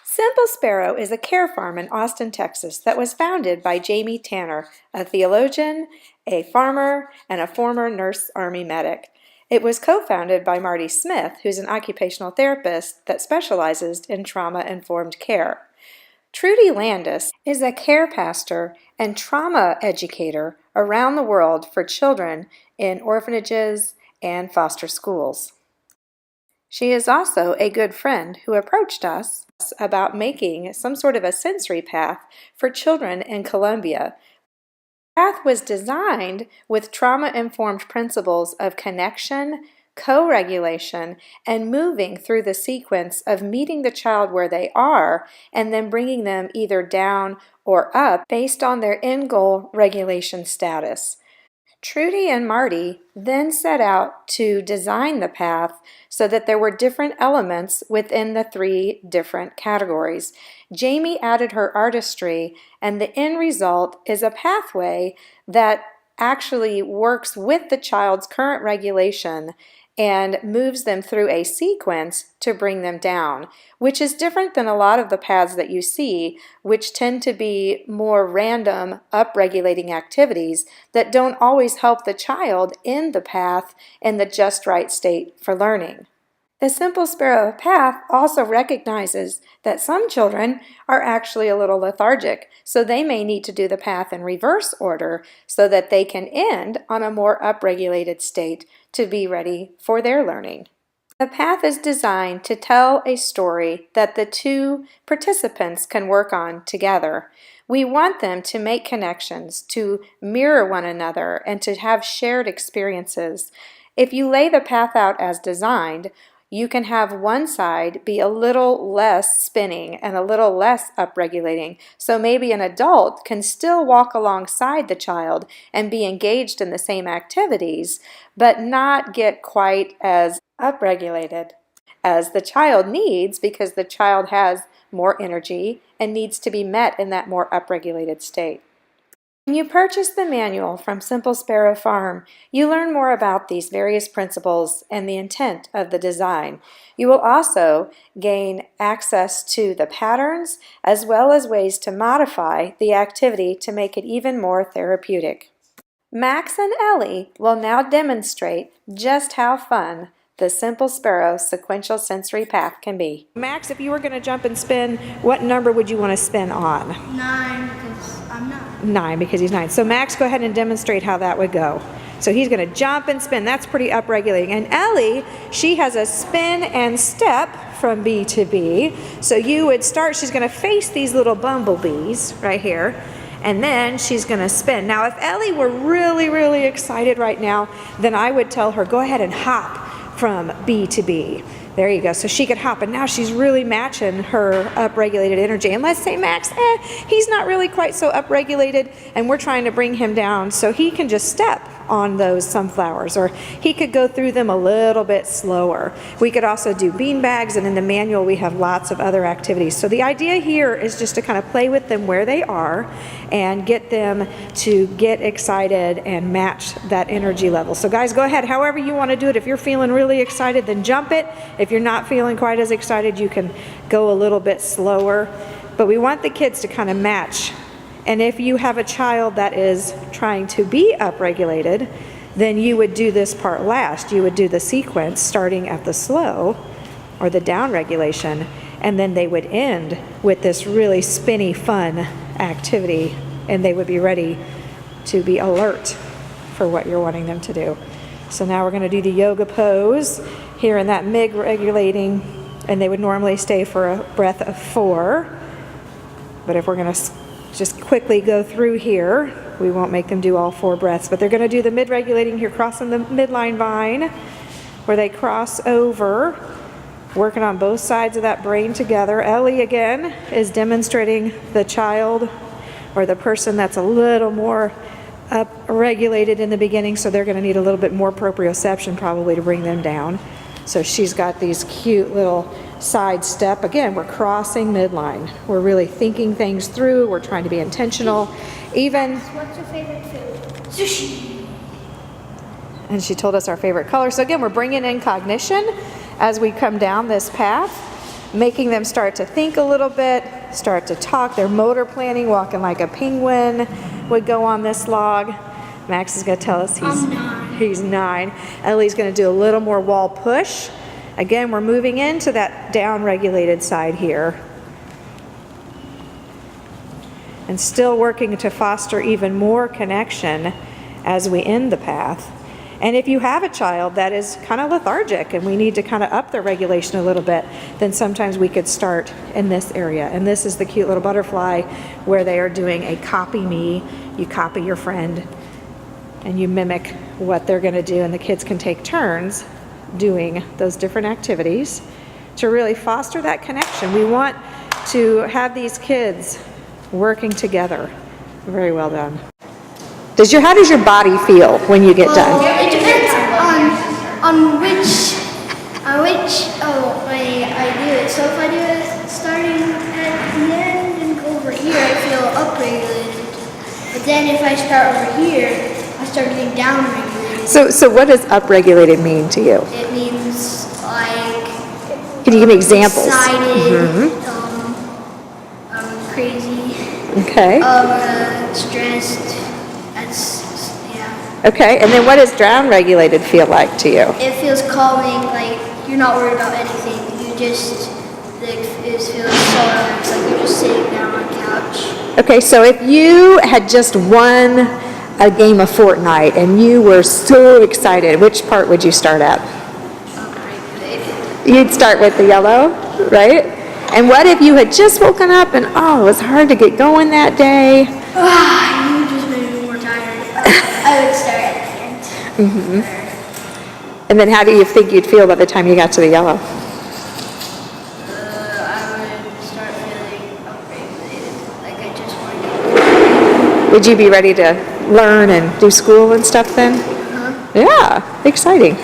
Simple Sparrow is a care farm in Austin, Texas that was founded by Jamie Tanner, a theologian, a farmer, and a former nurse Army medic. It was co-founded by Marti Smith, who's an occupational therapist that specializes in trauma-informed care. Trudy Landis is a care pastor and trauma educator around the world for children in orphanages and foster schools. She is also a good friend who approached us about making some sort of a sensory path for children in Colombia. The path was designed with trauma-informed principles of connection, co-regulation, and moving through the sequence of meeting the child where they are and then bringing them either down or up based on their end-goal regulation status. Trudy and Marti then set out to design the path so that there were different elements within the 3 different categories. Jamie added her artistry, and the end result is a pathway that actually works with the child's current regulation and moves them through a sequence to bring them down, which is different than a lot of the paths that you see, which tend to be more random, upregulating activities that don't always help the child in the path in the just right state for learning. The Simple Sparrow path also recognizes that some children are actually a little lethargic, so they may need to do the path in reverse order so that they can end on a more upregulated state to be ready for their learning. The path is designed to tell a story that the 2 participants can work on together. We want them to make connections, to mirror one another, and to have shared experiences. If you lay the path out as designed, you can have one side be a little less spinning and a little less upregulating. So maybe an adult can still walk alongside the child and be engaged in the same activities, but not get quite as upregulated as the child needs because the child has more energy and needs to be met in that more upregulated state. When you purchase the manual from Simple Sparrow Farm, you learn more about these various principles and the intent of the design. You will also gain access to the patterns as well as ways to modify the activity to make it even more therapeutic. Max and Ellie will now demonstrate just how fun the Simple Sparrow Sequential Sensory Path can be. Max, if you were going to jump and spin, what number would you want to spin on? 9, because I'm 9. 9, because he's 9. So Max, go ahead and demonstrate how that would go. So he's going to jump and spin. That's pretty upregulating. And Ellie, she has a spin and step from B to B. So you would start, she's going to face these little bumblebees right here. And then she's going to spin. Now, if Ellie were really, really excited right now, then I would tell her, go ahead and hop from B to B. There you go. So she could hop, and now she's really matching her upregulated energy. And let's say Max, he's not really quite so upregulated, and we're trying to bring him down so he can just step on those sunflowers, or he could go through them a little bit slower. We could also do bean bags, and in the manual we have lots of other activities. So the idea here is just to kind of play with them where they are and get them to get excited and match that energy level. So guys, go ahead, however you want to do it. If you're feeling really excited, then jump it. If you're not feeling quite as excited, you can go a little bit slower. But we want the kids to kind of match. And if you have a child that is trying to be upregulated, then you would do this part last. You would do the sequence starting at the slow or the down regulation, and then they would end with this really spinny, fun activity, and they would be ready to be alert for what you're wanting them to do. So now we're going to do the yoga pose here in that MIG regulating, and they would normally stay for a breath of 4. But if we're going to just quickly go through here, we won't make them do all 4 breaths, but they're going to do the mid-regulating here, crossing the midline vine, where they cross over, working on both sides of that brain together. Ellie, again, is demonstrating the child or the person that's a little more up-regulated in the beginning, so they're going to need a little bit more proprioception probably to bring them down. So she's got these cute little side step. Again, we're crossing midline. We're really thinking things through. We're trying to be intentional. Even, What's your favorite food? Sushi. and she told us our favorite color. So again, we're bringing in cognition as we come down this path. making them start to think a little bit, start to talk. Their motor planning, walking like a penguin would go on this log. Max is going to tell us he's 9. Ellie's going to do a little more wall push. Again, we're moving into that down-regulated side here. And still working to foster even more connection as we end the path. And if you have a child that is kind of lethargic and we need to kind of up their regulation a little bit, then sometimes we could start in this area. And this is the cute little butterfly where they are doing a copy me. You copy your friend and you mimic what they're going to do, and the kids can take turns doing those different activities to really foster that connection. We want to have these kids working together. Very well done. How does your body feel when you get done? It depends on which way I do it. So if I do it starting at the end and go over here, I feel upregulated. But then if I start over here, I start getting downregulated. So what does upregulated mean to you? It means like. Can you give me examples? Excited, crazy. Okay. Stressed. Yeah. Okay, and then what does down-regulated feel like to you? It feels calming, like you're not worried about anything. You just, it feels so relaxed, like you're just sitting down on the couch. Okay, so if you had just won a game of Fortnite and you were so excited, which part would you start at? You'd start with the yellow, right? And what if you had just woken up and, it was hard to get going that day? You just made me more tired. I would start at the end. Mm-hmm. And then how do you think you'd feel by the time you got to the yellow? I would start feeling upregulated, like I just wanted to. Would you be ready to learn and do school and stuff then? Uh-huh. Yeah, exciting.